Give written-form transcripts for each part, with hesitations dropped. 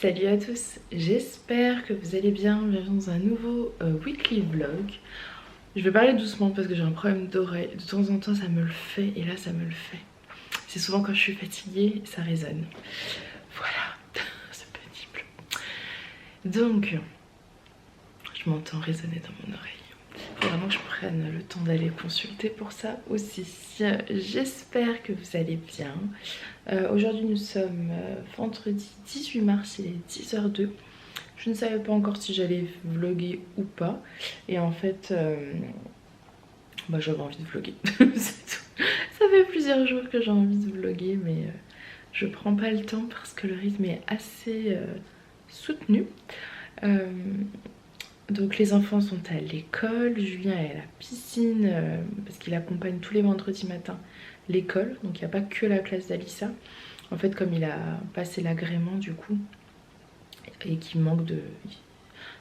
Salut à tous, j'espère que vous allez bien. Bienvenue dans un nouveau weekly vlog. Je vais parler doucement parce que j'ai un problème d'oreille. De temps en temps ça me le fait et là ça me le fait. C'est souvent quand je suis fatiguée, ça résonne. Voilà, c'est pénible. Donc, je m'entends résonner dans mon oreille. Faut vraiment que je prenne le temps d'aller consulter pour ça aussi. J'espère que vous allez bien. Aujourd'hui nous sommes vendredi 18 mars, il est 10h02. Je ne savais pas encore si j'allais vlogger ou pas. Et en fait, j'avais envie de vlogger. C'est tout. Ça fait plusieurs jours que j'ai envie de vlogger, mais je prends pas le temps parce que le rythme est assez soutenu. Donc les enfants sont à l'école, Julien est à la piscine parce qu'il accompagne tous les vendredis matins l'école. Donc il n'y a pas que la classe d'Alissa. En fait, comme il a passé l'agrément du coup et qu'il manque de...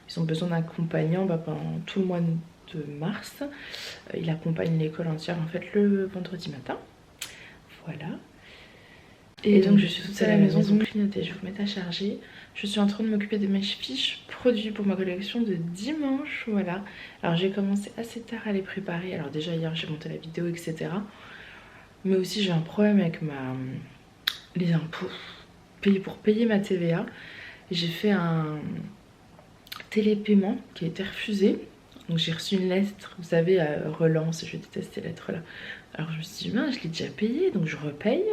Ils ont besoin d'accompagnants pendant tout le mois de mars. Il accompagne l'école entière en fait le vendredi matin. Voilà. Et donc je suis toute seule à la maison, donc clignotez, je vais vous mettre à charger. Je suis en train de m'occuper de mes fiches produits pour ma collection de dimanche, voilà. Alors j'ai commencé assez tard à les préparer. Alors déjà hier j'ai monté la vidéo, etc. Mais aussi j'ai un problème avec les impôts. Pour payer ma TVA, j'ai fait un télépaiement qui a été refusé. Donc j'ai reçu une lettre, vous savez, relance, je déteste ces lettres là. Alors je me suis dit, je l'ai déjà payé, donc je repaye,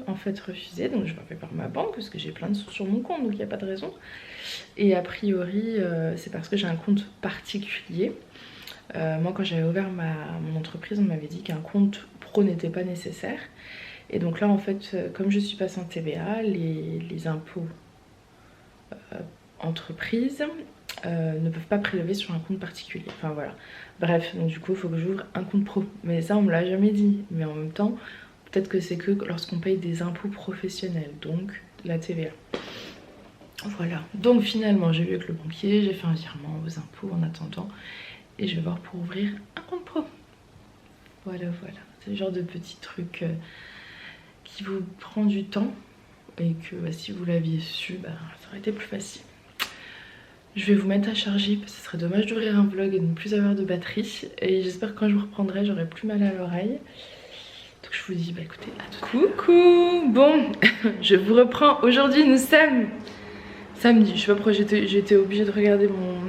en fait refusé, donc je refais par ma banque parce que j'ai plein de sous sur mon compte, donc il n'y a pas de raison. Et a priori, c'est parce que j'ai un compte particulier. Moi quand j'avais ouvert mon entreprise, on m'avait dit qu'un compte pro n'était pas nécessaire. Et donc là en fait, comme je suis pas sans TVA, les impôts entreprises ne peuvent pas prélever sur un compte particulier. Enfin voilà. Bref, donc du coup il faut que j'ouvre un compte pro. Mais ça on me l'a jamais dit. Mais en même temps, peut-être que c'est que lorsqu'on paye des impôts professionnels, donc la TVA. Voilà. Donc finalement j'ai vu avec le banquier, j'ai fait un virement aux impôts en attendant. Et je vais voir pour ouvrir un compte pro. Voilà. C'est le genre de petit truc qui vous prend du temps. Et que si vous l'aviez su, ça aurait été plus facile. Je vais vous mettre à charger parce que ce serait dommage d'ouvrir un vlog et de ne plus avoir de batterie. Et j'espère que quand je vous reprendrai, j'aurai plus mal à l'oreille. Donc je vous dis, écoutez, à tout de suite. Coucou. Bon, je vous reprends. Aujourd'hui, nous sommes samedi. Je sais pas pourquoi j'étais obligée de regarder mon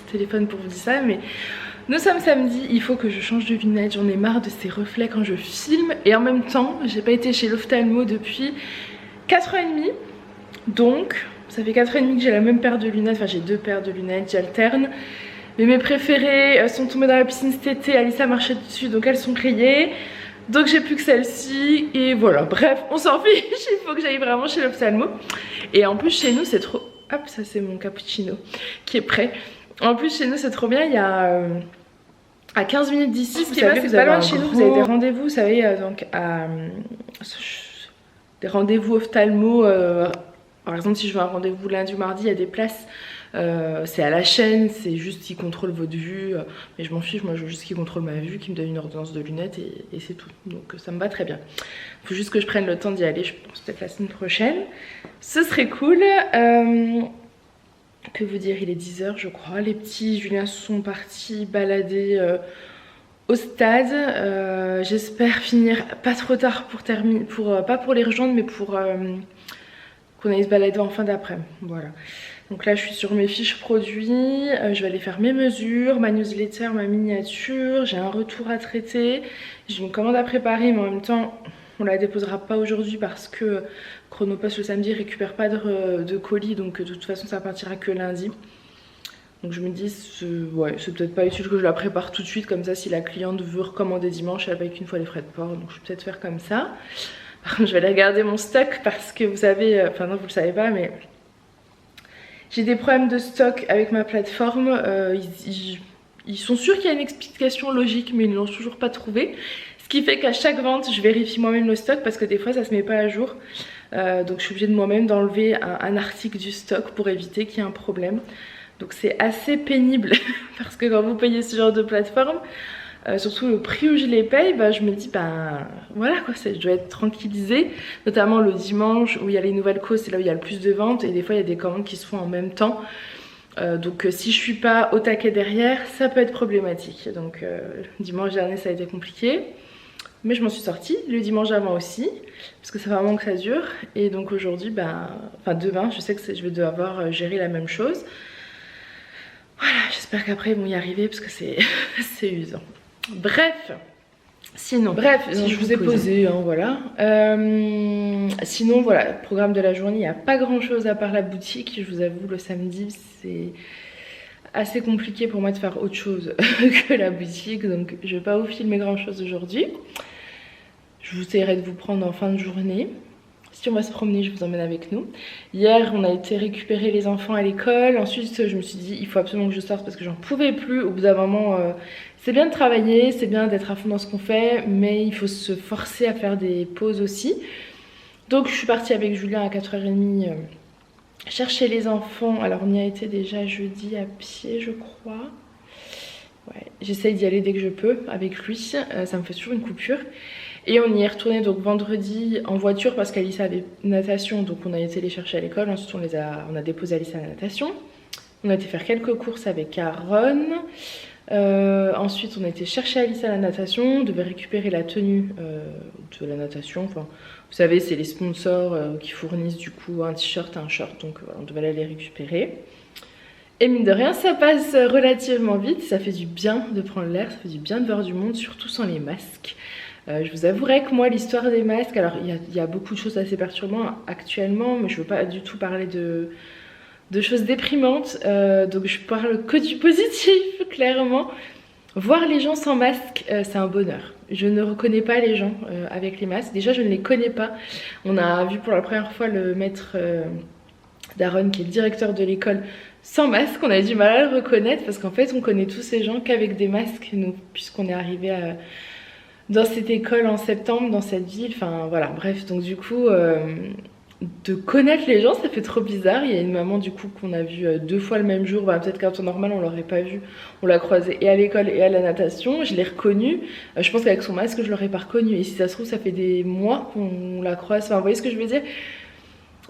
téléphone pour vous dire ça, mais nous sommes samedi. Il faut que je change de lunettes. J'en ai marre de ces reflets quand je filme. Et en même temps, j'ai pas été chez l'ophtalmo depuis 4 ans et demi. Donc... ça fait 4 ans et demi que j'ai la même paire de lunettes, enfin j'ai deux paires de lunettes, j'alterne. Mais mes préférées sont tombées dans la piscine cet été, Alissa marchait dessus donc elles sont rayées. Donc j'ai plus que celle-ci et voilà, bref on s'en fiche, il faut que j'aille vraiment chez l'ophtalmo. Et en plus chez nous c'est trop... Hop, ça c'est mon cappuccino qui est prêt. En plus chez nous c'est trop bien, il y a... à 15 minutes d'ici, vous savez, vous avez pas loin de chez nous, vous avez des rendez-vous, vous savez, donc à... des rendez-vous ophtalmo... par exemple si je veux un rendez-vous lundi ou mardi, il y a des places, c'est à la chaîne, c'est juste qu'ils contrôlent votre vue, mais je m'en fiche, moi je veux juste qu'ils contrôlent ma vue, qu'ils me donnent une ordonnance de lunettes et c'est tout, donc ça me va très bien. Il faut juste que je prenne le temps d'y aller, je pense peut-être la semaine prochaine, ce serait cool. Que vous dire, il est 10h je crois, les petits Julien sont partis balader au stade, j'espère finir pas trop tard pour terminer, pas pour les rejoindre mais pour... qu'on aille se balader en fin d'après-midi. Voilà. Donc là je suis sur mes fiches produits, je vais aller faire mes mesures, ma newsletter, ma miniature, j'ai un retour à traiter, j'ai une commande à préparer mais en même temps on la déposera pas aujourd'hui parce que Chronopost le samedi récupère pas de colis, donc de toute façon ça partira que lundi. Donc je me dis c'est peut-être pas utile que je la prépare tout de suite, comme ça si la cliente veut recommander dimanche elle paye qu'une fois les frais de port, donc je vais peut-être faire comme ça. Je vais aller regarder mon stock parce que vous savez, enfin non vous le savez pas mais j'ai des problèmes de stock avec ma plateforme. Ils sont sûrs qu'il y a une explication logique mais ils ne l'ont toujours pas trouvé. Ce qui fait qu'à chaque vente je vérifie moi-même le stock parce que des fois ça se met pas à jour. Donc je suis obligée de moi-même d'enlever un article du stock pour éviter qu'il y ait un problème. Donc c'est assez pénible parce que quand vous payez ce genre de plateforme, surtout le prix où je les paye, bah, je me dis bah voilà quoi, je dois être tranquillisée, notamment le dimanche où il y a les nouvelles causes, c'est là où il y a le plus de ventes et des fois il y a des commandes qui se font en même temps. Donc si je suis pas au taquet derrière, ça peut être problématique. Donc dimanche dernier ça a été compliqué, mais je m'en suis sortie. Le dimanche avant aussi, parce que ça fait vraiment que ça dure. Et donc aujourd'hui, bah, enfin demain, je sais que je vais devoir gérer la même chose. Voilà, j'espère qu'après ils vont y arriver parce que c'est c'est usant. Bref, sinon, si je vous ai posé, hein, voilà. Sinon, voilà, programme de la journée, il n'y a pas grand chose à part la boutique. Je vous avoue, le samedi, c'est assez compliqué pour moi de faire autre chose que la boutique. Donc, je vais pas vous filmer grand chose aujourd'hui. Je vous essaierai de vous prendre en fin de journée. Si on va se promener, je vous emmène avec nous. Hier, on a été récupérer les enfants à l'école. Ensuite, je me suis dit, il faut absolument que je sorte parce que j'en pouvais plus. Au bout d'un moment, c'est bien de travailler, c'est bien d'être à fond dans ce qu'on fait, mais il faut se forcer à faire des pauses aussi. Donc, je suis partie avec Julien à 4h30 chercher les enfants. Alors, on y a été déjà jeudi à pied, je crois. Ouais, j'essaye d'y aller dès que je peux avec lui. Ça me fait toujours une coupure. Et on y est retourné donc vendredi en voiture parce qu'Alissa avait natation, donc on a été les chercher à l'école. Ensuite on a déposé Alissa à la natation. On a été faire quelques courses avec Aaron. Ensuite on a été chercher Alissa à la natation. On devait récupérer la tenue de la natation. Enfin, vous savez, c'est les sponsors qui fournissent du coup un t-shirt et un short. Donc voilà, on devait aller les récupérer. Et mine de rien, ça passe relativement vite. Ça fait du bien de prendre l'air, ça fait du bien de voir du monde, surtout sans les masques. Je vous avouerai que moi l'histoire des masques, alors il y a beaucoup de choses assez perturbantes actuellement, mais je veux pas du tout parler de choses déprimantes, donc je parle que du positif, clairement. Voir les gens sans masque, c'est un bonheur. Je ne reconnais pas les gens avec les masques, déjà je ne les connais pas. On a vu pour la première fois le maître d'Aaron, qui est le directeur de l'école, sans masque. On a du mal à le reconnaître parce qu'en fait on connaît tous ces gens qu'avec des masques, nous, puisqu'on est arrivé dans cette école en septembre, dans cette ville, enfin voilà, bref, donc du coup, de connaître les gens, ça fait trop bizarre. Il y a une maman du coup qu'on a vue 2 fois le même jour, bah, peut-être qu'en temps normal on l'aurait pas vue, on l'a croisée et à l'école et à la natation, je l'ai reconnue, je pense qu'avec son masque je l'aurais pas reconnue, et si ça se trouve ça fait des mois qu'on la croise, enfin vous voyez ce que je veux dire.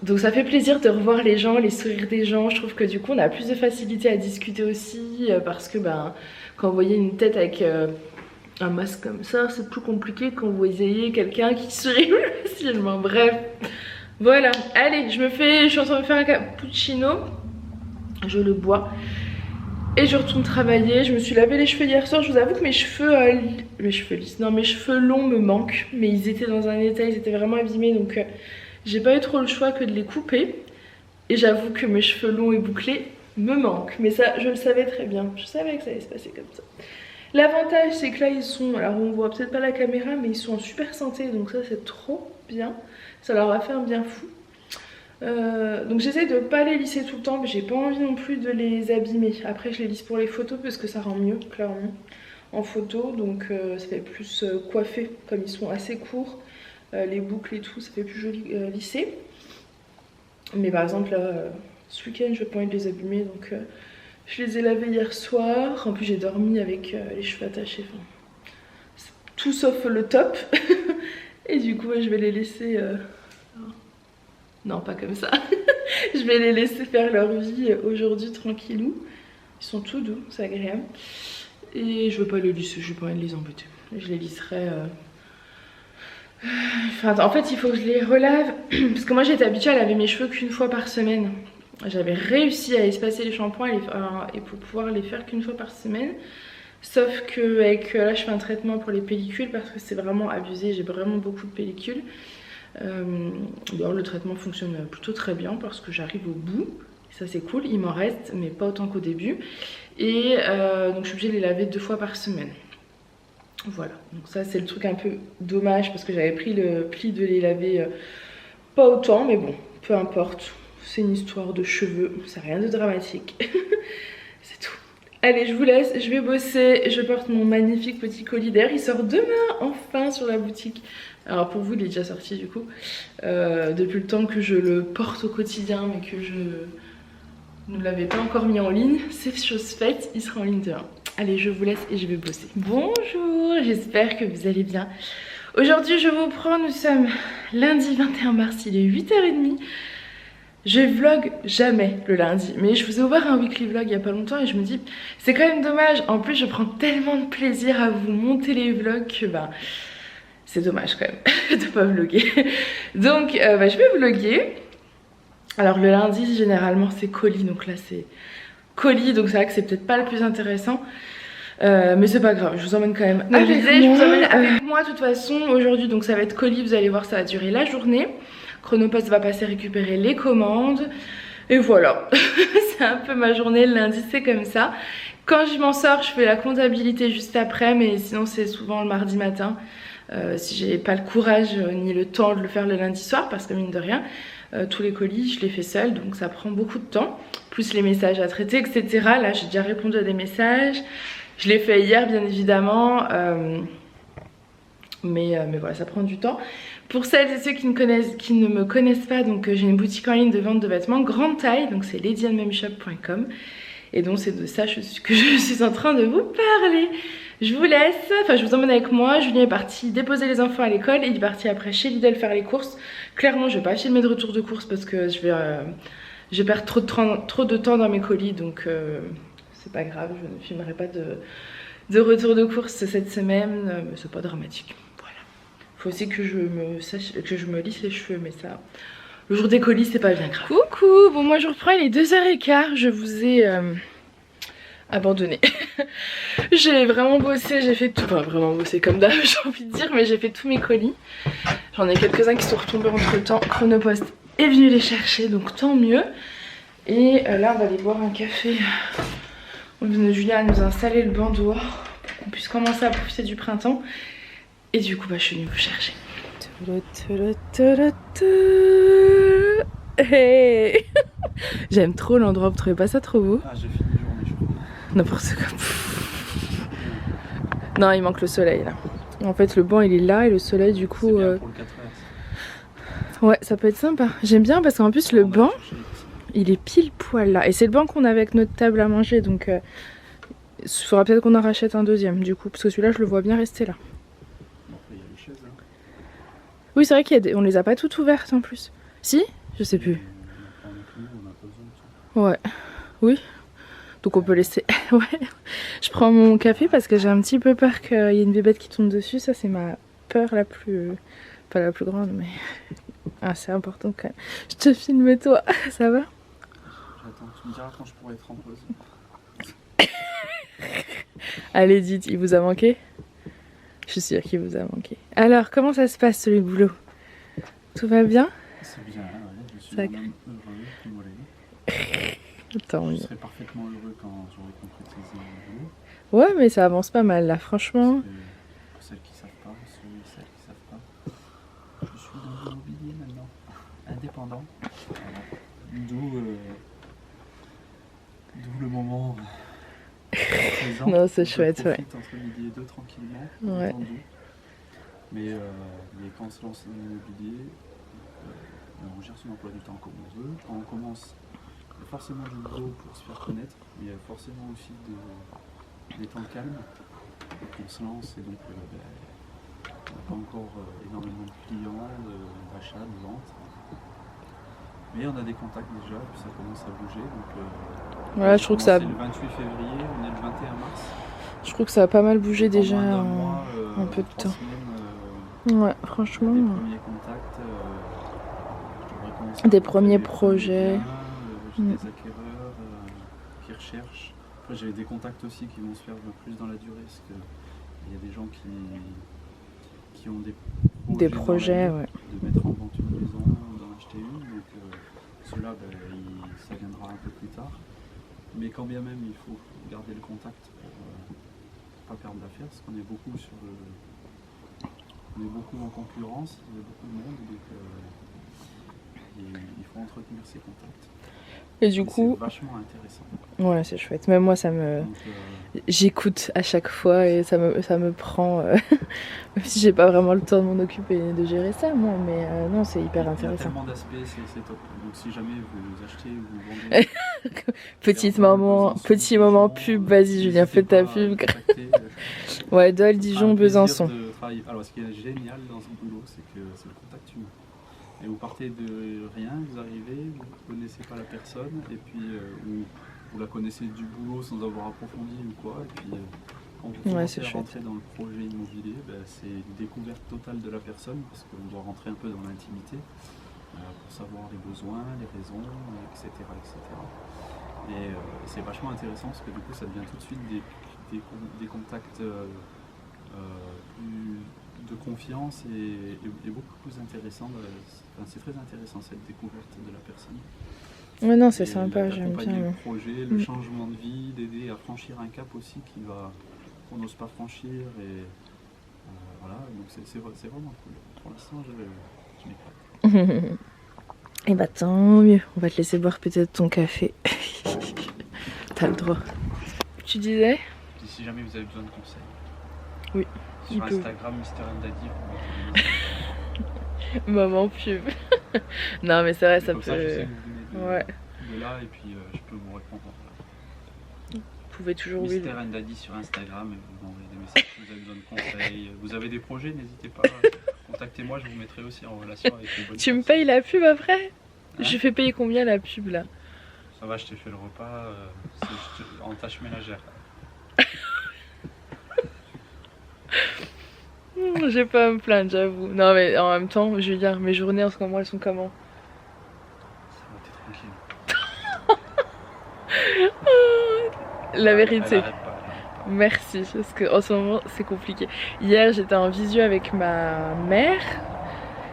Donc ça fait plaisir de revoir les gens, les sourires des gens. Je trouve que du coup on a plus de facilité à discuter aussi, parce que ben, quand vous voyez une tête avec un masque comme ça, c'est plus compliqué quand vous ayez quelqu'un qui sourit plus facilement. Bref, voilà. Allez, je suis en train de me faire un cappuccino. Je le bois. Et je retourne travailler. Je me suis lavé les cheveux hier soir. Je vous avoue que mes cheveux lisses, non, mes cheveux longs me manquent. Mais ils étaient dans un état, ils étaient vraiment abîmés. Donc j'ai pas eu trop le choix que de les couper. Et j'avoue que mes cheveux longs et bouclés me manquent. Mais ça, je le savais très bien. Je savais que ça allait se passer comme ça. L'avantage c'est que là ils sont, alors on voit peut-être pas la caméra, mais ils sont en super santé, donc ça c'est trop bien. Ça leur a fait un bien fou. Donc j'essaie de pas les lisser tout le temps, mais j'ai pas envie non plus de les abîmer. Après je les lisse pour les photos parce que ça rend mieux clairement en photo, donc ça fait plus coiffé, comme ils sont assez courts, les boucles et tout, ça fait plus joli lisser. Mais par exemple là, ce week-end je vais pas envie de les abîmer, donc je les ai lavés hier soir. En plus j'ai dormi avec les cheveux attachés, enfin, tout sauf le top. Et du coup je vais les laisser non pas comme ça. Je vais les laisser faire leur vie aujourd'hui tranquillou. Ils sont tout doux, c'est agréable. Et je veux pas les lisser, je veux pas envie de les embêter. Je les lisserai enfin, en fait il faut que je les relave parce que moi j'étais habituée à laver mes cheveux qu'une fois par semaine. J'avais réussi à espacer les shampoings et pour pouvoir les faire qu'une fois par semaine. Sauf que avec, là je fais un traitement pour les pellicules parce que c'est vraiment abusé, j'ai vraiment beaucoup de pellicules. Le traitement fonctionne plutôt très bien parce que j'arrive au bout. Ça c'est cool, il m'en reste mais pas autant qu'au début. Et donc je suis obligée de les laver 2 fois par semaine. Voilà, donc ça c'est le truc un peu dommage parce que j'avais pris le pli de les laver pas autant, mais bon, peu importe. C'est une histoire de cheveux, c'est rien de dramatique. C'est tout. Allez, je vous laisse, je vais bosser. Je porte mon magnifique petit colis d'air. Il sort demain, enfin, sur la boutique. Alors pour vous, il est déjà sorti du coup. Depuis le temps que je le porte au quotidien, mais que je ne l'avais pas encore mis en ligne. C'est chose faite, il sera en ligne demain. Allez, je vous laisse et je vais bosser. Bonjour, j'espère que vous allez bien. Aujourd'hui, je vous prends, nous sommes lundi 21 mars, il est 8h30. Je vlog jamais le lundi, mais je vous ai ouvert un weekly vlog il y a pas longtemps et je me dis c'est quand même dommage. En plus je prends tellement de plaisir à vous monter les vlogs que c'est dommage quand même de pas vlogger. Donc je vais vlogger. Alors le lundi généralement c'est colis, donc là c'est colis, donc c'est vrai que c'est peut-être pas le plus intéressant. Mais c'est pas grave, je vous emmène quand même avec moi. Je vous emmène avec moi de toute façon aujourd'hui, donc ça va être colis, vous allez voir, ça va durer la journée. Chronopost va passer récupérer les commandes. Et voilà, c'est un peu ma journée, le lundi c'est comme ça. Quand je m'en sors, je fais la comptabilité juste après, mais sinon c'est souvent le mardi matin. Si j'ai pas le courage ni le temps de le faire le lundi soir, parce que mine de rien, tous les colis je les fais seule, donc ça prend beaucoup de temps. Plus les messages à traiter, etc. Là j'ai déjà répondu à des messages. Je l'ai fait hier bien évidemment, mais voilà, ça prend du temps. Pour celles et ceux qui ne me connaissent pas, donc j'ai une boutique en ligne de vente de vêtements grande taille, donc c'est ladyandmamyshop.com. Et donc c'est de ça que je suis en train de vous parler. Je vous laisse, enfin je vous emmène avec moi. Julien est parti déposer les enfants à l'école et il est parti après chez Lidl faire les courses. Clairement je vais pas filmer de retour de course parce que je perds trop de temps dans mes colis, donc c'est pas grave, je ne filmerai pas de retour de course cette semaine, mais c'est pas dramatique. Faut aussi que je me lisse les cheveux, mais ça, le jour des colis c'est pas bien grave. Coucou, bon moi je reprends, il est 2h15, je vous ai abandonné. J'ai vraiment bossé, j'ai fait tout, enfin vraiment bossé comme d'hab j'ai envie de dire, mais j'ai fait tous mes colis. J'en ai quelques-uns qui sont retombés entre temps, Chronopost est venu les chercher, donc tant mieux. Et là on va aller boire un café. Julien nous a installé le banc dehors pour qu'on puisse commencer à profiter du printemps. Et du coup, je suis venue vous chercher. Hey. J'aime trop l'endroit, vous trouvez pas ça trop beau? Ah, j'ai fini la journée, je crois. N'importe quoi. Non, il manque le soleil là. En fait, le banc il est là et le soleil, du coup. C'est bien pour le 4 heures. Ouais, ça peut être sympa. J'aime bien parce qu'en plus, le banc il est pile poil là. Et c'est le banc qu'on a avec notre table à manger, donc il faudra peut-être qu'on en rachète un deuxième du coup, parce que celui-là, je le vois bien rester là. Oui, c'est vrai qu'on les a pas toutes ouvertes en plus. Si? Je sais plus. Ouais. Oui. Donc on peut laisser. Ouais. Je prends mon café parce que j'ai un petit peu peur qu'il y ait une bébête qui tombe dessus. Ça, c'est ma peur la plus. Pas la plus grande, mais. Ah, c'est important quand même. Je te filme toi. Ça va? J'attends, tu me diras quand je pourrai être en pause. Allez, dites, il vous a manqué? Je suis sûre qu'il vous a manqué. Alors, comment ça se passe le boulot? Tout va bien? C'est bien, ouais, je suis vraiment heureux comme voilà. Tant mieux. Je serai parfaitement heureux quand j'aurai concrétisé le boulot. Ouais, mais ça avance pas mal là, franchement. Pour celles qui savent pas, celles qui savent pas, je suis dans l'immobilier maintenant, indépendant. Voilà. D'où le moment. Non, c'est chouette, ouais. Entre midi et deux tranquillement, ouais. Mais quand on se lance dans l'immobilier, on gère son emploi du temps comme on veut. Quand on commence, il y a forcément du boulot pour se faire connaître, mais il y a forcément aussi des temps calmes. On se lance et donc on n'a pas encore énormément de clients, d'achats, de ventes. Mais on a des contacts déjà, puis ça commence à bouger. Donc, voilà, je trouve que ça. C'est le 28 février, on est le 21 mars. Je trouve que ça a pas mal bougé déjà en un peu de temps. Semaines, ouais, franchement. Des premiers contacts, des premiers projets. J'ai des acquéreurs qui recherchent. Après, j'ai des contacts aussi qui vont se faire plus dans la durée, parce qu'il y a des gens qui ont des projets ouais. de mettre en vente une maison, d'en acheter une. Donc cela, ça viendra un peu plus tard. Mais quand bien même, il faut garder le contact pour pas perdre l'affaire, parce qu'on est beaucoup on est beaucoup en concurrence, il y a beaucoup de monde, donc il faut entretenir ses contacts. Et du coup, c'est vachement intéressant. Ouais, c'est chouette. Même moi, ça me. J'écoute à chaque fois et ça me prend. Même si j'ai pas vraiment le temps de m'en occuper et de gérer ça, moi, mais non, c'est hyper intéressant. Il y a tellement d'aspects, c'est top. Donc si jamais vous achetez ou vous vendez Petit moment pub, vas-y Julien, fais ta pub. Ouais, Dole, Dijon, Besançon. Alors ce qui est génial dans ce boulot, c'est que c'est le contact humain. Et vous partez de rien, vous arrivez, vous ne connaissez pas la personne, et puis vous la connaissez du boulot sans avoir approfondi ou quoi, et puis quand vous commencez à rentrer dans le projet immobilier, c'est une découverte totale de la personne, parce qu'on doit rentrer un peu dans l'intimité, pour savoir les besoins, les raisons, etc. etc. Et c'est vachement intéressant, parce que du coup ça devient tout de suite des contacts plus de confiance et beaucoup plus intéressant. Enfin, c'est très intéressant cette découverte de la personne. Ouais, non, c'est sympa, j'aime bien. Le projet, le changement de vie, d'aider à franchir un cap aussi qu'on n'ose pas franchir. Et voilà, donc c'est vraiment cool. Pour l'instant, je m'éclate. Et bah tant mieux, on va te laisser boire peut-être ton café. T'as le droit. Tu disais? Si jamais vous avez besoin de conseils. Oui. Sur Instagram, Mr. Daddy. Maman pub. Non mais c'est vrai, ça peut... Ça, je sais que vous venez de là et puis je peux vous répondre. Vous pouvez toujours... Mr. Daddy sur Instagram et vous m'envoyez des messages si vous avez besoin de conseils. Vous avez des projets, n'hésitez pas. Contactez-moi, je vous mettrai aussi en relation avec les bonnes Tu me payes la pub après? Hein? Je fais payer combien la pub là? Ça va, je t'ai fait le repas en tâche ménagère. J'ai pas à me plaindre, j'avoue. Non mais en même temps, Julien, mes journées en ce moment elles sont comment? Ça va, t'es tranquille. La vérité. Merci, parce que en ce moment c'est compliqué. Hier j'étais en visio avec ma mère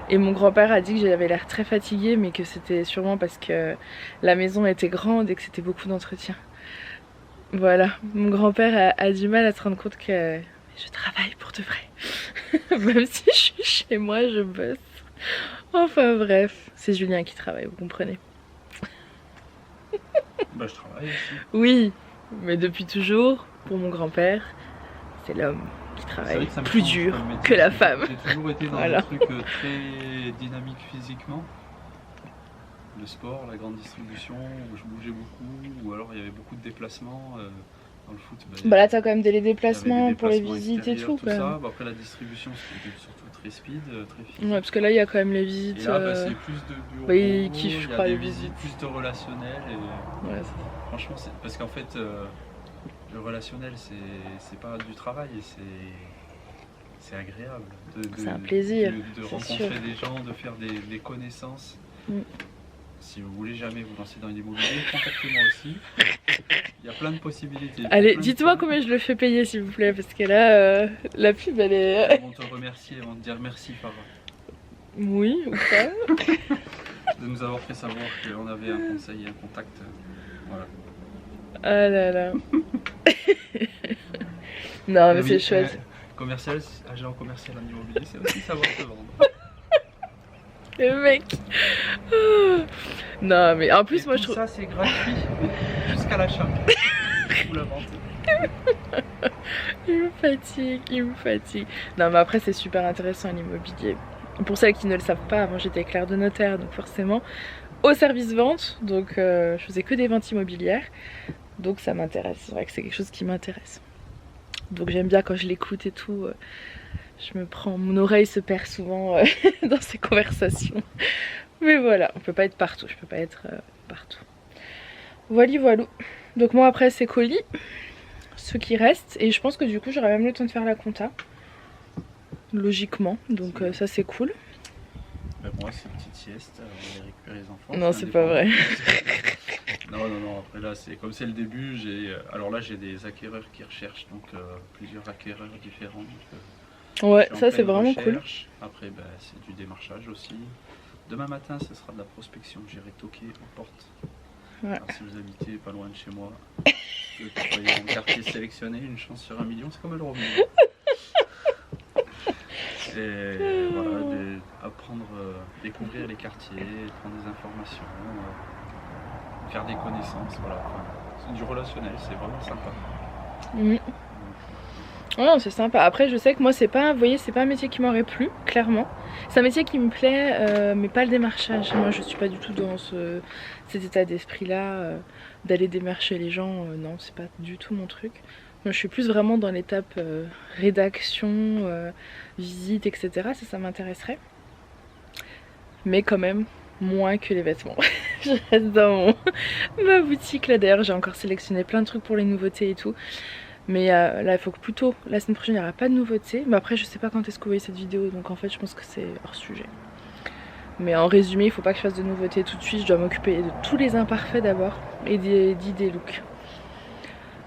et mon grand-père a dit que j'avais l'air très fatiguée, mais que c'était sûrement parce que la maison était grande et que c'était beaucoup d'entretien. Voilà, mon grand-père a du mal à se rendre compte que je travaille pour de vrai. Même si je suis chez moi, je bosse. Enfin bref, c'est Julien qui travaille, vous comprenez. Bah je travaille aussi. Oui, mais depuis toujours, pour mon grand-père, c'est l'homme qui travaille plus dur que la femme. J'ai toujours été dans un truc très dynamique physiquement. Le sport, la grande distribution, où je bougeais beaucoup, ou alors il y avait beaucoup de déplacements. Dans le foot, bah là t'as quand même des déplacements pour les visites et tout. Ça. Bah, après la distribution c'était surtout très speed, très physique. Ouais, parce que là il y a quand même les visites. Et là c'est plus de bureaux, il kiffe, je crois, des visites, plus de relationnel. Et... Ouais, franchement, parce qu'en fait le relationnel c'est pas du travail, c'est agréable. C'est un plaisir. De rencontrer des gens, de faire des connaissances. Si vous voulez jamais vous lancer dans l'immobilier, contactez-moi aussi. Il y a plein de possibilités. Allez, dites-moi combien je le fais payer s'il vous plaît, parce que là, la pub elle est... Ils vont te remercier, ils vont te dire merci par... Oui, ou pas. De nous avoir fait savoir qu'on avait un conseil, un contact. Voilà. Ah là là. Non mais c'est chouette. Commercial, agent commercial en immobilier, c'est aussi savoir se vendre. Le mec. Non mais en plus moi je trouve... ça c'est gratuit jusqu'à l'achat ou la vente. Il me fatigue. Non mais après c'est super intéressant l'immobilier. Pour celles qui ne le savent pas, avant j'étais clerc de notaire, donc forcément au service vente, donc je faisais que des ventes immobilières, donc ça m'intéresse, c'est vrai que c'est quelque chose qui m'intéresse. Donc j'aime bien quand je l'écoute et tout, je me prends, mon oreille se perd souvent dans ces conversations. Mais voilà, on peut pas être partout, je peux pas être partout. Voilà. Donc moi après c'est colis, ceux qui restent, et je pense que du coup j'aurai même le temps de faire la compta. Logiquement, donc ça c'est cool. Ben moi c'est une petite sieste, on va récupérer les enfants. Non c'est pas vrai. Non, après là c'est comme c'est le début, alors là j'ai des acquéreurs qui recherchent, donc plusieurs acquéreurs différents. Ouais, ça c'est vraiment cool. Après c'est du démarchage aussi. Demain matin ce sera de la prospection, j'irai toquer aux portes. Ouais. Alors, si vous habitez pas loin de chez moi, que vous soyez en quartier sélectionné, une chance sur 1 million, c'est comme le revenu. Et voilà, apprendre, découvrir les quartiers, prendre des informations, faire des connaissances, voilà. Enfin, c'est du relationnel, c'est vraiment sympa. Ouais, c'est sympa. Après, je sais que moi, c'est pas, vous voyez, c'est pas un métier qui m'aurait plu, clairement. C'est un métier qui me plaît, mais pas le démarchage. Moi, je suis pas du tout dans cet état d'esprit-là, d'aller démarcher les gens. Non, c'est pas du tout mon truc. Moi, je suis plus vraiment dans l'étape rédaction, visite, etc. Ça m'intéresserait. Mais quand même, moins que les vêtements. Je reste dans ma boutique là. D'ailleurs, j'ai encore sélectionné plein de trucs pour les nouveautés et tout. Mais là, il faut que plutôt la semaine prochaine, il n'y aura pas de nouveautés. Mais après, je sais pas quand est-ce que vous voyez cette vidéo. Donc en fait, je pense que c'est hors sujet. Mais en résumé, il faut pas que je fasse de nouveautés tout de suite. Je dois m'occuper de tous les imparfaits d'abord et d'idées looks.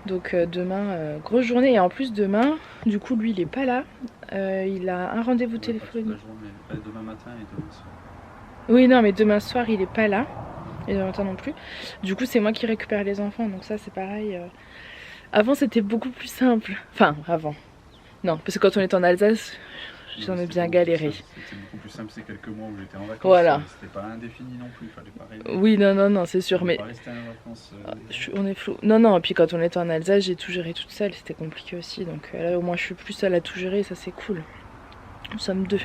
Donc demain, grosse journée. Et en plus, demain, du coup, lui, il est pas là. Il a un rendez-vous téléphonique. Demain matin et demain soir. Oui, non, mais demain soir, il est pas là. Et demain matin non plus. Du coup, c'est moi qui récupère les enfants. Donc ça, c'est pareil. Avant, c'était beaucoup plus simple. Enfin, avant. Non, parce que quand on est en Alsace, j'en ai bien galéré. C'était beaucoup plus simple ces quelques mois où j'étais en vacances. Voilà. C'était pas indéfini non plus, il fallait pas rêver. Oui, non, c'est sûr. Mais pas rester en vacances. on est flou. Non, et puis quand on était en Alsace, j'ai tout géré toute seule. C'était compliqué aussi. Donc là, au moins, je suis plus seule à tout gérer. Ça, c'est cool. Nous sommes deux.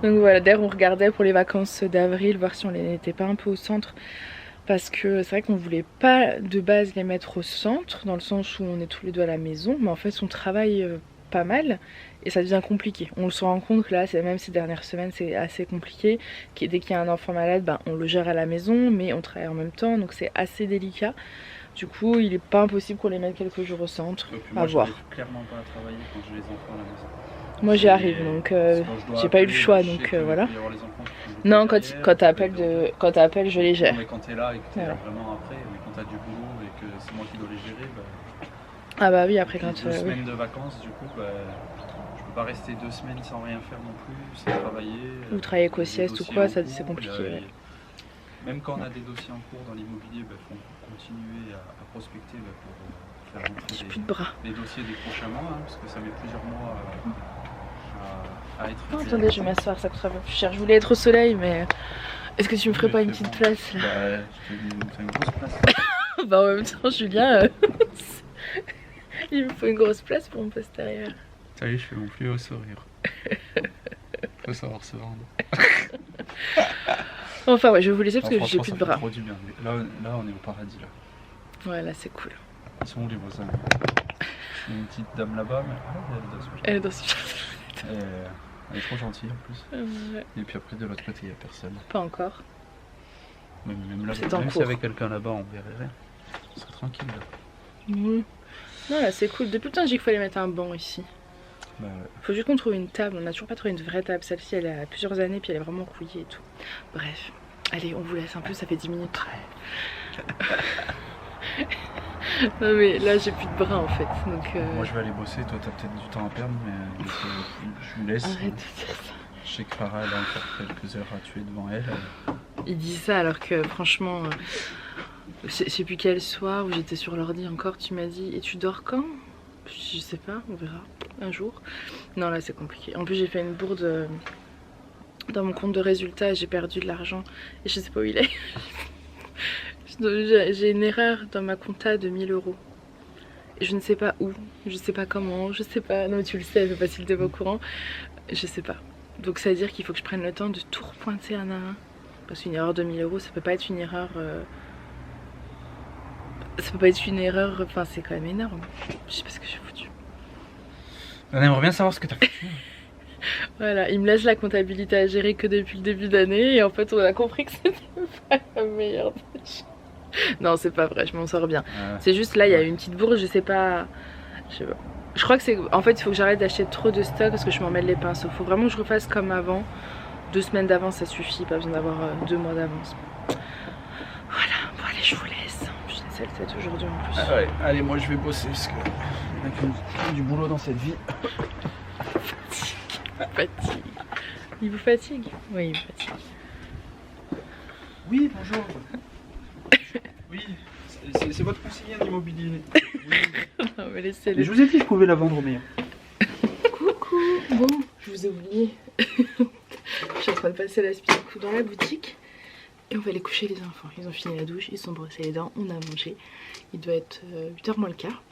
Donc voilà, d'ailleurs, on regardait pour les vacances d'avril, voir si on n'était pas un peu au centre. Parce que c'est vrai qu'on voulait pas de base les mettre au centre, dans le sens où on est tous les deux à la maison, mais en fait on travaille pas mal et ça devient compliqué. On se rend compte que là, même ces dernières semaines, c'est assez compliqué. Dès qu'il y a un enfant malade, ben, on le gère à la maison, mais on travaille en même temps, donc c'est assez délicat. Du coup, il est pas impossible qu'on les mette quelques jours au centre. Moi, à voir. Clairement pas à travailler quand j'ai les enfants à la maison. Moi j'y arrive, donc j'ai pas eu le choix, donc voilà. Non, quand t'appelles, je les gère. Mais quand t'es là et que t'es là vraiment après, mais quand t'as du boulot et que c'est moi qui dois les gérer, bah... Ah bah oui, après quand... 2 semaines de vacances, du coup, bah, je peux pas rester 2 semaines sans rien faire non plus, sans travailler. Ou travailler qu'aux siestes ou quoi, ça c'est compliqué. Ouais. Même quand on a des dossiers en cours dans l'immobilier, il faut continuer à prospecter pour faire rentrer les dossiers des prochains mois, hein, parce que ça met plusieurs mois à être... Oh, attendez, je vais m'asseoir, ça coûtera pas plus cher. Je voulais être au soleil, mais est-ce que tu me ferais pas une petite place là? Bah, je te fais une grosse place. Bah en même temps, Julien, il me faut une grosse place pour mon postérieur. Salut, je fais mon plus haut sourire. Faut savoir se vendre. Enfin ouais, je vais vous laisser parce que j'ai plus de bras. Trop du bien. Là, on est au paradis là. Ouais, là c'est cool. Ils sont où les voisins? Il y a une petite dame là-bas, mais elle est dans ce elle est trop gentille en plus. Ouais. Et puis après de l'autre côté il n'y a personne. Pas encore. Même là, même s'il y avait quelqu'un là-bas, on verrait rien. On serait tranquille là. Oui. Non là c'est cool. Depuis le temps j'ai dit qu'il fallait mettre un banc ici. Bah ouais. Faut juste qu'on trouve une table. On n'a toujours pas trouvé une vraie table. Celle-ci elle a plusieurs années puis elle est vraiment rouillée et tout. Bref. Allez, on vous laisse un peu, ça fait 10 minutes. Non mais là j'ai plus de bras en fait. Donc moi je vais aller bosser, toi t'as peut-être du temps à perdre, mais je vous laisse. Arrête de dire ça. Je sais que Clara elle a encore quelques heures à tuer devant elle. Il dit ça alors que franchement, je sais plus quel soir où j'étais sur l'ordi encore, tu m'as dit et tu dors quand? Je sais pas, on verra un jour. Non là c'est compliqué. En plus j'ai fait une bourde dans mon compte de résultats, j'ai perdu de l'argent et je sais pas où il est. J'ai une erreur dans ma compta de 1000 €. Et je ne sais pas où, je sais pas comment, je sais pas. Non mais tu le sais, je sais pas si tu es au courant. Je sais pas. Donc ça veut dire qu'il faut que je prenne le temps de tout repointer un à un. Parce qu'une erreur de 1000 €, ça peut pas être une erreur. Ça peut pas être une erreur. Enfin, c'est quand même énorme. Je sais pas ce que j'ai foutu. On aimerait bien savoir ce que t'as foutu. Voilà, il me laisse la comptabilité à gérer que depuis le début d'année. Et en fait, on a compris que c'était pas la meilleure des choses. Non, c'est pas vrai, je m'en sors bien. C'est juste là, il y a une petite bourse, je sais pas. Je crois que c'est. En fait, il faut que j'arrête d'acheter trop de stock parce que je m'en mêle les pinceaux. Faut vraiment que je refasse comme avant. 2 semaines d'avance, ça suffit. Pas besoin d'avoir 2 mois d'avance. Voilà, bon, allez, je vous laisse. Putain, c'est le 7 aujourd'hui en plus. Ah ouais, allez, moi je vais bosser parce que. Avec du boulot dans cette vie. Fatigue. Il vous fatigue? Oui, il me fatigue. Oui, bonjour. Oui, c'est votre conseiller en immobilier. Oui. Non, mais laissez-le. Je vous ai dit que je pouvais la vendre au meilleur. Coucou. Bon, je vous ai oublié. Je suis en train de passer la coup dans la boutique. Et on va aller coucher les enfants. Ils ont fini la douche, ils sont brossés les dents, on a mangé. Il doit être 8h moins le quart.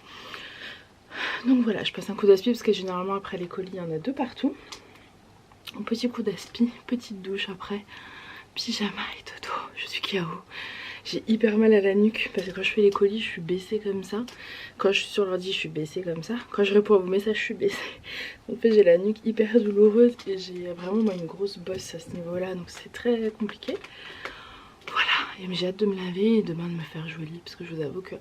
Donc voilà, je passe un coup d'aspi parce que généralement après les colis, il y en a 2 partout. Un petit coup d'aspi, petite douche après, pyjama et dodo, je suis KO. J'ai hyper mal à la nuque parce que quand je fais les colis, je suis baissée comme ça. Quand je suis sur l'ordi, je suis baissée comme ça. Quand je réponds à vos messages, je suis baissée. En fait, j'ai la nuque hyper douloureuse et j'ai vraiment moi, une grosse bosse à ce niveau-là. Donc c'est très compliqué. Voilà, et j'ai hâte de me laver et demain de me faire jolie parce que je vous avoue que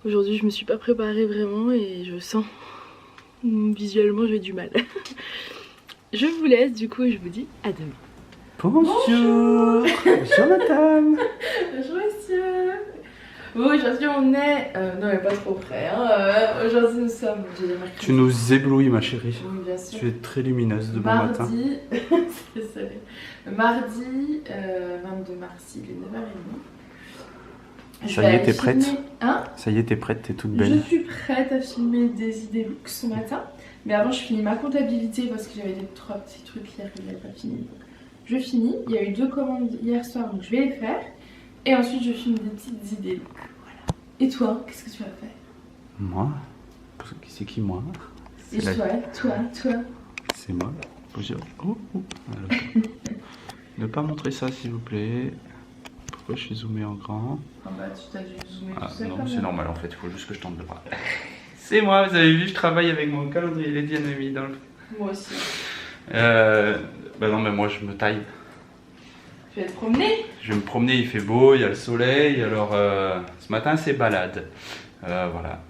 aujourd'hui, je me suis pas préparée vraiment et je sens visuellement, j'ai du mal. Je vous laisse du coup et je vous dis à demain. Bonjour. Bonjour madame. Bonjour monsieur. Aujourd'hui on est... non mais pas trop près hein. Aujourd'hui nous sommes... Tu nous éblouis ma chérie. Oui bien sûr. Tu es très lumineuse de bon matin. Mardi... C'est ça. Mardi 22 mars, il est 9h30. Ça y est, t'es prête? Hein? Ça y est, t'es prête, t'es toute belle. Je suis prête à filmer des idées looks ce matin. Mais avant je finis ma comptabilité parce que j'avais 3 petits trucs hier que j'avais pas fini. Je finis, il y a eu 2 commandes hier soir donc je vais les faire. Et ensuite je filme des petites idées looks. Voilà. Et toi, qu'est-ce que tu vas faire? Moi? C'est qui moi? Et toi. C'est moi. Oh. Ne pas montrer ça s'il vous plaît. Pourquoi je suis zoomé en grand? Ah bah tu t'as dû zoomer tout seul. Non, c'est normal en fait, il faut juste que je tente le bras. C'est moi, vous avez vu, je travaille avec mon calendrier Lady Enemy dans le... Moi aussi. Bah non mais moi je me taille. Tu vas te promener? Je vais me promener, il fait beau, il y a le soleil, alors ce matin c'est balade. Voilà,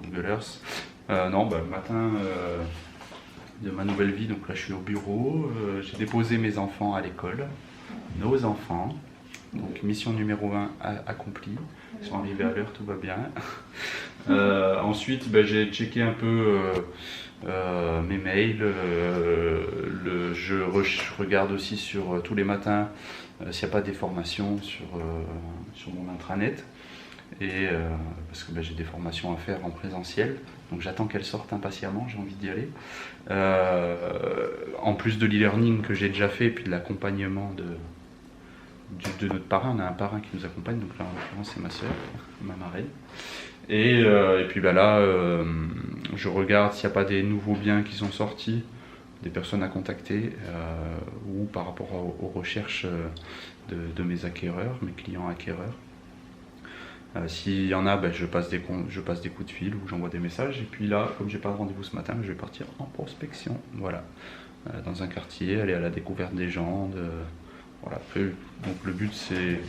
Google Earth. Non, bah le matin de ma nouvelle vie, donc là je suis au bureau, j'ai déposé mes enfants à l'école, nos enfants. Donc mission numéro 1 accomplie, ils sont arrivés à l'heure, tout va bien. Ensuite j'ai checké un peu mes mails, je regarde aussi sur tous les matins s'il n'y a pas des formations sur mon intranet. Et parce que j'ai des formations à faire en présentiel, donc j'attends qu'elles sortent impatiemment, j'ai envie d'y aller. En plus de l'e-learning que j'ai déjà fait et puis de l'accompagnement de notre parrain, on a un parrain qui nous accompagne, donc là en l'occurrence c'est ma soeur, ma marraine. Et puis là, je regarde s'il n'y a pas des nouveaux biens qui sont sortis, des personnes à contacter, ou par rapport aux recherches de mes acquéreurs, mes clients acquéreurs. S'il y en a, je passe des coups de fil ou j'envoie des messages. Et puis là, comme j'ai pas de rendez-vous ce matin, je vais partir en prospection. Voilà, dans un quartier, aller à la découverte des gens. Voilà. Donc le but c'est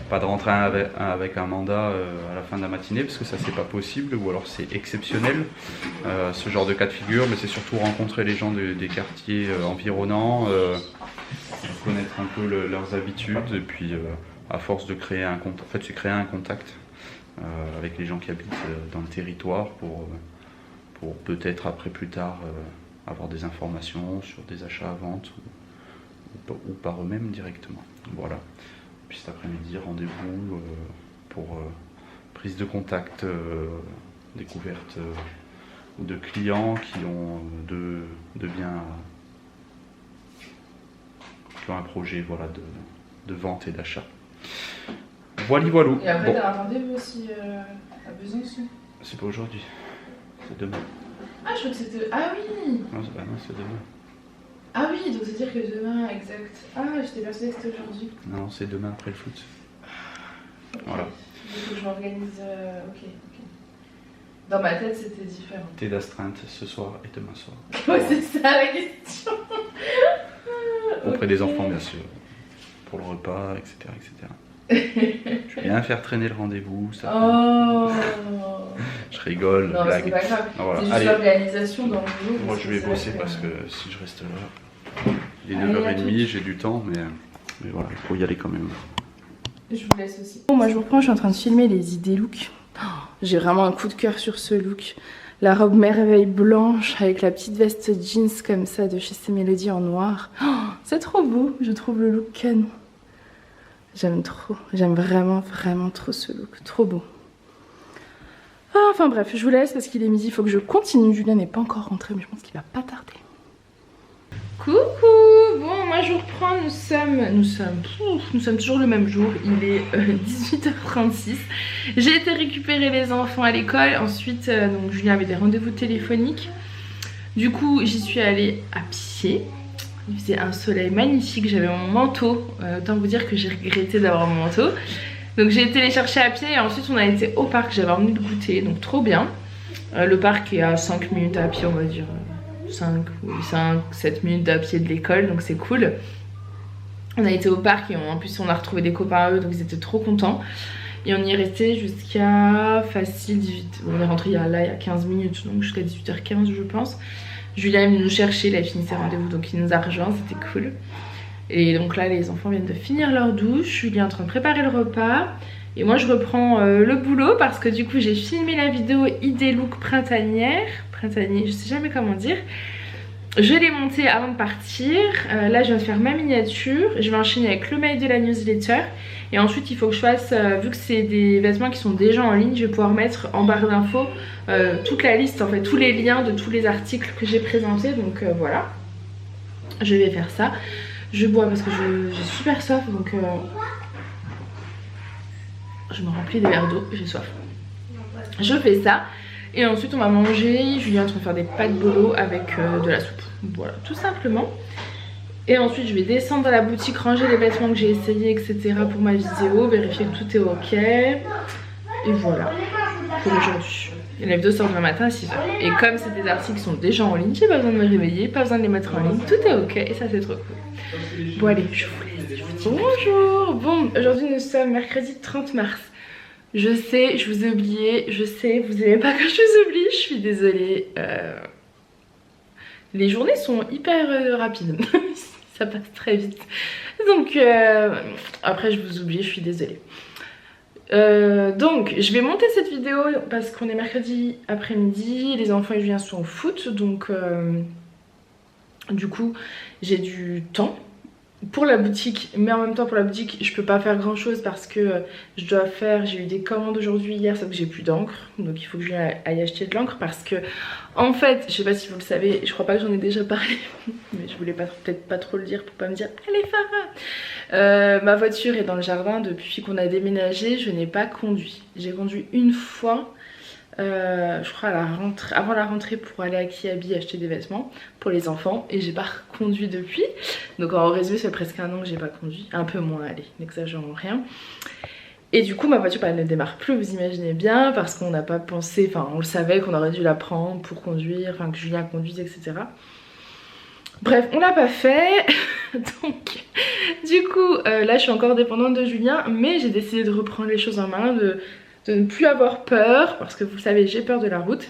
pas de rentrer avec un mandat à la fin de la matinée parce que ça c'est pas possible ou alors c'est exceptionnel ce genre de cas de figure, mais c'est surtout rencontrer les gens des quartiers environnants, connaître un peu leurs habitudes et puis à force de créer un contact, en fait c'est créer un contact avec les gens qui habitent dans le territoire pour peut-être après plus tard avoir des informations sur des achats à vente ou par eux-mêmes directement. Voilà. Puis cet après-midi, rendez-vous pour prise de contact, découverte ou de clients qui ont de biens, qui ont un projet voilà, de vente et d'achat. Voilà. Et après, t'as un rendez-vous aussi à Besançon? C'est pas aujourd'hui, c'est demain. Ah, je crois que c'était. Ah oui! Non, c'est demain. Ah oui, donc c'est-à-dire que demain, exact. Ah, j'étais persuadée que c'était aujourd'hui. Non, c'est demain après le foot. Okay. Voilà. Donc je m'organise. Ok. Dans ma tête, c'était différent. T'es d'astreinte ce soir et demain soir. Ouais, c'est ça la question. Auprès des enfants, bien sûr. Pour le repas, etc. Je vais bien faire traîner le rendez-vous. Je rigole, non, blague. C'est pas grave. Voilà. C'est juste l'organisation dans le boulot. Moi, je vais bosser parce que si je reste là, il est 9h30, j'ai du temps, mais voilà, il faut y aller quand même. Je vous laisse aussi. Bon, moi, je vous reprends, je suis en train de filmer les idées look. J'ai vraiment un coup de cœur sur ce look. La robe merveille blanche avec la petite veste jeans comme ça de chez Melody en noir. C'est trop beau, je trouve le look canon. J'aime trop, j'aime vraiment trop ce look, trop beau. Enfin bref, je vous laisse parce qu'il est midi, il faut que je continue. Julien n'est pas encore rentré, mais je pense qu'il va pas tarder. Coucou. Bon, moi je reprends, nous sommes toujours le même jour, il est 18h36. J'ai été récupérer les enfants à l'école, ensuite donc Julien avait des rendez-vous téléphoniques. Du coup j'y suis allée à pied. Il faisait un soleil magnifique, j'avais mon manteau, autant vous dire que j'ai regretté d'avoir mon manteau. Donc j'ai été les chercher à pied et ensuite on a été au parc, j'avais emmené le goûter, donc trop bien. Le parc est à 5 minutes à pied, on va dire 5-7 minutes à pied de l'école, donc c'est cool. On a été au parc et en plus on a retrouvé des copains à eux, donc ils étaient trop contents. Et on y est resté jusqu'à facile 18, on est rentré il y a 15 minutes, donc jusqu'à 18h15 je pense. Julien est venu nous chercher, il a fini ses rendez-vous, donc il nous a rejoints, c'était cool. Et donc là les enfants viennent de finir leur douche, Julien est en train de préparer le repas. Et moi je reprends le boulot parce que du coup j'ai filmé la vidéo idée look printanier, je sais jamais comment dire. Je l'ai montée avant de partir, là je viens de faire ma miniature, je vais enchaîner avec le mail de la newsletter. Et ensuite il faut que je fasse, vu que c'est des vêtements qui sont déjà en ligne, je vais pouvoir mettre en barre d'infos toute la liste, en fait tous les liens de tous les articles que j'ai présentés. Donc voilà, je vais faire ça. Je bois parce que j'ai super soif, donc je me remplis des verres d'eau, j'ai soif. Je fais ça et ensuite on va manger. Julien est en train de faire des pâtes bolo avec de la soupe. Voilà, tout simplement. Et ensuite je vais descendre à la boutique, ranger les vêtements que j'ai essayé, etc. pour ma vidéo, vérifier que tout est ok. Et voilà pour aujourd'hui. Et la vidéo sort demain matin à 6h. Et comme c'est des articles qui sont déjà en ligne, j'ai pas besoin de me réveiller, pas besoin de les mettre en ligne, tout est ok et ça c'est trop cool. Bon allez, je vous laisse, je vous dis bonjour. Bon, aujourd'hui nous sommes mercredi 30 mars. Je sais, je vous ai oublié, je sais, vous aimez pas que je vous oublie, je suis désolée. Les journées sont hyper rapides, ça passe très vite. Donc après je vous oublie, je suis désolée. Donc je vais monter cette vidéo parce qu'on est mercredi après-midi, les enfants et Julien sont au foot, donc du coup j'ai du temps pour la boutique, mais en même temps pour la boutique je peux pas faire grand chose parce que je dois faire, j'ai eu des commandes aujourd'hui, hier, sauf que j'ai plus d'encre, donc il faut que je aille acheter de l'encre parce que en fait, je sais pas si vous le savez, je crois pas que j'en ai déjà parlé, mais je voulais peut-être pas trop le dire pour pas me dire allez Farah. Ma voiture est dans le jardin depuis qu'on a déménagé, je n'ai pas conduit, j'ai conduit une fois. Je crois à la rentrée, avant la rentrée pour aller à Kiabi acheter des vêtements pour les enfants et j'ai pas conduit depuis. Donc en résumé ça fait presque un an que j'ai pas conduit, un peu moins, allez, n'exagérons rien. Et du coup ma voiture elle ne démarre plus, vous imaginez bien, parce qu'on n'a pas pensé, enfin on le savait qu'on aurait dû la prendre pour conduire, enfin que Julien conduise, etc. Bref, on l'a pas fait. Donc du coup là je suis encore dépendante de Julien, mais j'ai décidé de reprendre les choses en main, de ne plus avoir peur, parce que vous savez j'ai peur de la route.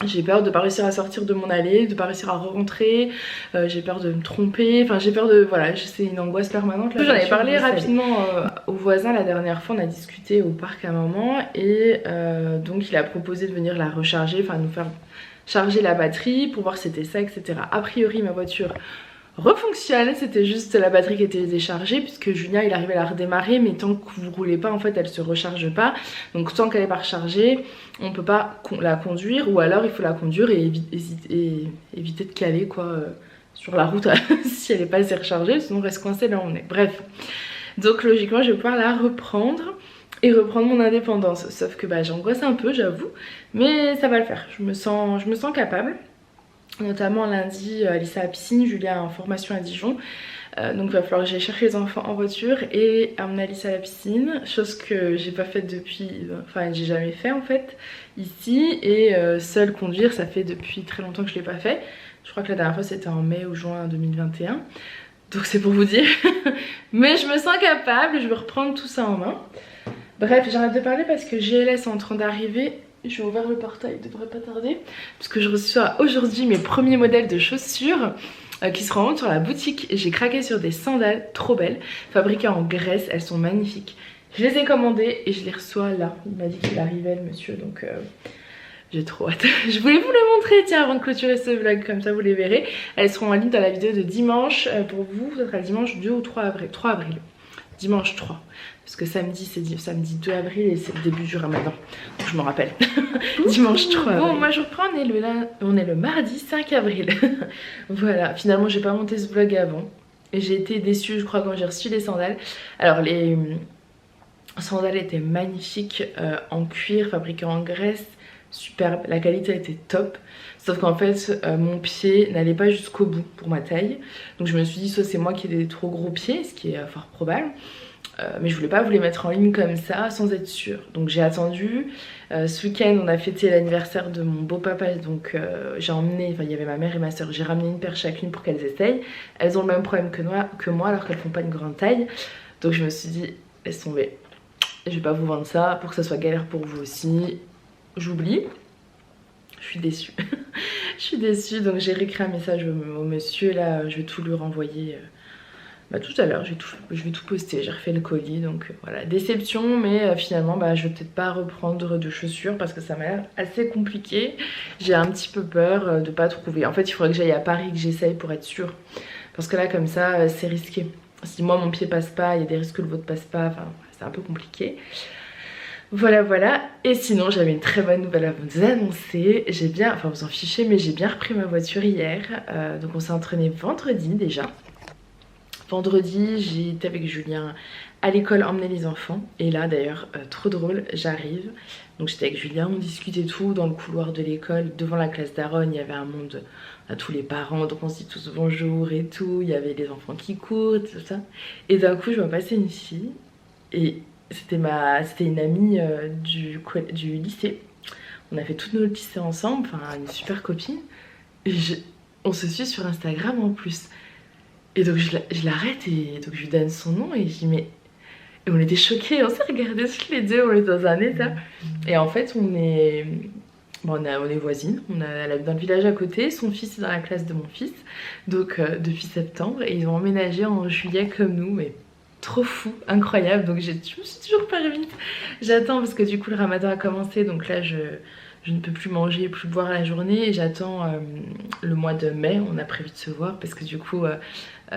J'ai peur de pas réussir à sortir de mon allée, de pas réussir à rentrer, j'ai peur de me tromper, enfin j'ai peur de... Voilà, c'est une angoisse permanente. J'en avais parlé rapidement aux voisins la dernière fois, on a discuté au parc à un moment et donc il a proposé de venir la recharger, enfin nous faire charger la batterie pour voir si c'était ça, etc. A priori ma voiture refonctionne, c'était juste la batterie qui était déchargée puisque Julien il arrivait à la redémarrer, mais tant que vous roulez pas en fait elle se recharge pas, donc tant qu'elle est pas rechargée on peut pas la conduire, ou alors il faut la conduire et éviter de caler quoi sur la route si elle est pas assez rechargée, sinon on reste coincé là où on est. Bref, donc logiquement je vais pouvoir la reprendre et reprendre mon indépendance, sauf que bah j'angoisse un peu j'avoue, mais ça va le faire, je me sens capable. Notamment lundi, Alice à la piscine, Julien en formation à Dijon. Donc il va falloir que j'aille chercher les enfants en voiture et amener Alice à la piscine. Chose que j'ai pas faite depuis, enfin j'ai jamais fait en fait ici. Et seule conduire, ça fait depuis très longtemps que je l'ai pas fait. Je crois que la dernière fois c'était en mai ou juin 2021. Donc c'est pour vous dire. Mais je me sens capable, je vais reprendre tout ça en main. Bref, j'arrête de parler parce que GLS est en train d'arriver. Je vais ouvrir le portail, il devrait pas tarder, parce que je reçois aujourd'hui mes premiers modèles de chaussures qui seront en vente sur la boutique. J'ai craqué sur des sandales trop belles, fabriquées en Grèce, elles sont magnifiques. Je les ai commandées et je les reçois là. Il m'a dit qu'il arrivait le monsieur, donc j'ai trop hâte. Je voulais vous les montrer, tiens, avant de clôturer ce vlog, comme ça vous les verrez. Elles seront en ligne dans la vidéo de dimanche, pour vous, ça sera le dimanche 2 ou 3 avril. 3 avril. Dimanche 3. parce que samedi c'est samedi 2 avril et c'est le début du ramadan, donc je m'en rappelle. Dimanche 3 avril. Bon, moi je reprends, on est le mardi 5 avril. Voilà, finalement j'ai pas monté ce vlog avant et j'ai été déçue je crois quand j'ai reçu les sandales. Alors les sandales étaient magnifiques, en cuir, fabriquées en Grèce, superbe, la qualité était top. Sauf qu'en fait mon pied n'allait pas jusqu'au bout pour ma taille. Donc je me suis dit soit c'est moi qui ai des trop gros pieds, ce qui est fort probable. Mais je voulais pas vous les mettre en ligne comme ça sans être sûre. Donc j'ai attendu. Ce week-end on a fêté l'anniversaire de mon beau papa. Donc j'ai emmené, enfin il y avait ma mère et ma soeur. J'ai ramené une paire chacune pour qu'elles essayent. Elles ont le même problème que moi alors qu'elles font pas une grande taille. Donc je me suis dit laisse tomber. Je vais pas vous vendre ça pour que ça soit galère pour vous aussi. J'oublie. Je suis déçue. Je suis déçue, donc j'ai réécrit un message au monsieur là, je vais tout lui renvoyer tout à l'heure, je vais tout poster, j'ai refait le colis, donc voilà, déception, mais finalement je vais peut-être pas reprendre de chaussures parce que ça m'a l'air assez compliqué. J'ai un petit peu peur de pas trouver. En fait il faudrait que j'aille à Paris, que j'essaye pour être sûre, parce que là comme ça c'est risqué. Si moi mon pied passe pas, il y a des risques que le vôtre passe pas, enfin c'est un peu compliqué. Voilà voilà, et sinon j'avais une très bonne nouvelle à vous annoncer. J'ai bien, enfin vous en fichez, mais j'ai bien repris ma voiture hier. Donc on s'est entraîné vendredi déjà. Vendredi j'ai été avec Julien à l'école emmener les enfants. Et là d'ailleurs trop drôle, j'arrive. Donc j'étais avec Julien, on discutait tout dans le couloir de l'école. Devant la classe d'Aaron il y avait un monde à tous les parents. Donc on se dit tous bonjour et tout. Il y avait les enfants qui courent, tout ça. Et d'un coup je vois passer une fille. Et c'était une amie du lycée. On a fait toute notre lycée ensemble, enfin une super copine. Et on se suit sur Instagram en plus. Et donc je l'arrête et donc je lui donne son nom et je dis mais... Et on était choqués, on s'est regardés tous les deux, on est dans un état. Et en fait on est voisines, elle habite dans le village à côté, son fils est dans la classe de mon fils, donc depuis septembre, et ils ont emménagé en juillet comme nous, mais trop fou, incroyable. Donc je me suis toujours pas vite. J'attends parce que du coup le ramadan a commencé, donc là je ne peux plus manger, plus boire la journée, et j'attends le mois de mai, on a prévu de se voir parce que du coup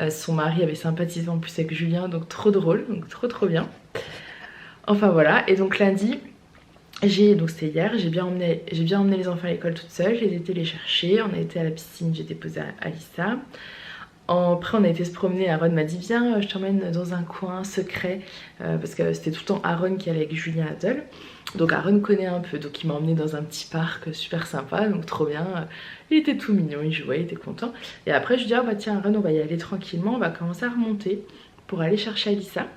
son mari avait sympathisé en plus avec Julien, donc trop drôle, donc trop bien. Enfin voilà, et donc lundi, donc c'était hier, j'ai bien emmené les enfants à l'école toute seule, j'ai été les chercher, on a été à la piscine, j'ai déposé Alissa. Après on a été se promener, Aaron m'a dit viens je t'emmène dans un coin secret, parce que c'était tout le temps Aaron qui allait avec Julien à Dole. Donc Aaron connaît un peu, donc il m'a emmené dans un petit parc super sympa, donc trop bien. Il était tout mignon, il jouait, il était content. Et après je lui dis ah bah tiens Aaron, on va y aller tranquillement, on va commencer à remonter pour aller chercher Alissa.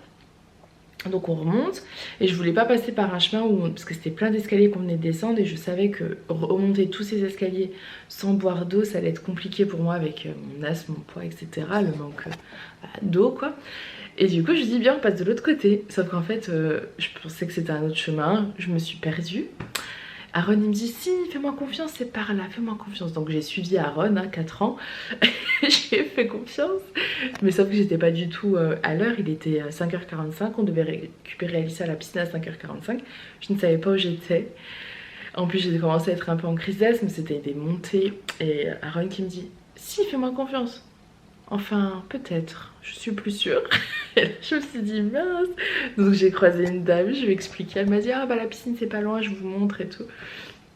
Donc on remonte et je voulais pas passer par un chemin parce que c'était plein d'escaliers qu'on venait de descendre et je savais que remonter tous ces escaliers sans boire d'eau ça allait être compliqué pour moi avec mon asthme, mon poids, etc. Le manque d'eau quoi. Et du coup je dis bien on passe de l'autre côté, sauf qu'en fait je pensais que c'était un autre chemin, je me suis perdue. Aaron il me dit si fais-moi confiance, c'est par là, fais-moi confiance. Donc j'ai suivi Aaron, 4 ans, j'ai fait confiance. Mais sauf que j'étais pas du tout à l'heure, il était 5h45, on devait récupérer Alissa à la piscine à 5h45. Je ne savais pas où j'étais. En plus j'ai commencé à être un peu en crise d'asthme, c'était des montées. Et Aaron qui me dit si fais-moi confiance. Enfin peut-être, je suis plus sûre. Et là, je me suis dit mince. Donc j'ai croisé une dame, je lui ai expliqué, elle m'a dit ah bah la piscine c'est pas loin, je vous montre et tout.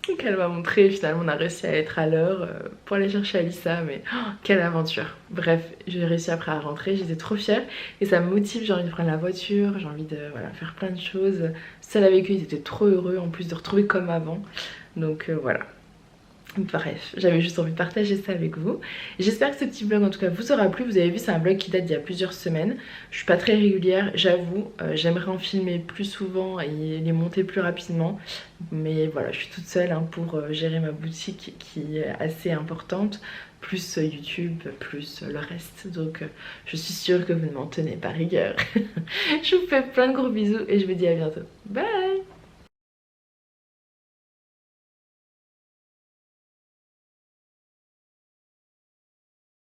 Donc elle m'a montré et finalement on a réussi à être à l'heure pour aller chercher Alissa, mais oh, quelle aventure. Bref, j'ai réussi après à rentrer, j'étais trop fière et ça me motive, j'ai envie de prendre la voiture, j'ai envie de faire plein de choses. Seule avec eux, ils étaient trop heureux en plus de retrouver comme avant. Donc voilà. Bref, j'avais juste envie de partager ça avec vous. J'espère que ce petit vlog en tout cas vous aura plu. Vous avez vu c'est un vlog qui date d'il y a plusieurs semaines. Je suis pas très régulière, j'avoue. J'aimerais en filmer plus souvent et les monter plus rapidement. Mais voilà, je suis toute seule pour gérer ma boutique qui est assez importante. Plus YouTube, plus le reste. Donc je suis sûre que vous ne m'en tenez pas rigueur. Je vous fais plein de gros bisous et je vous dis à bientôt. Bye!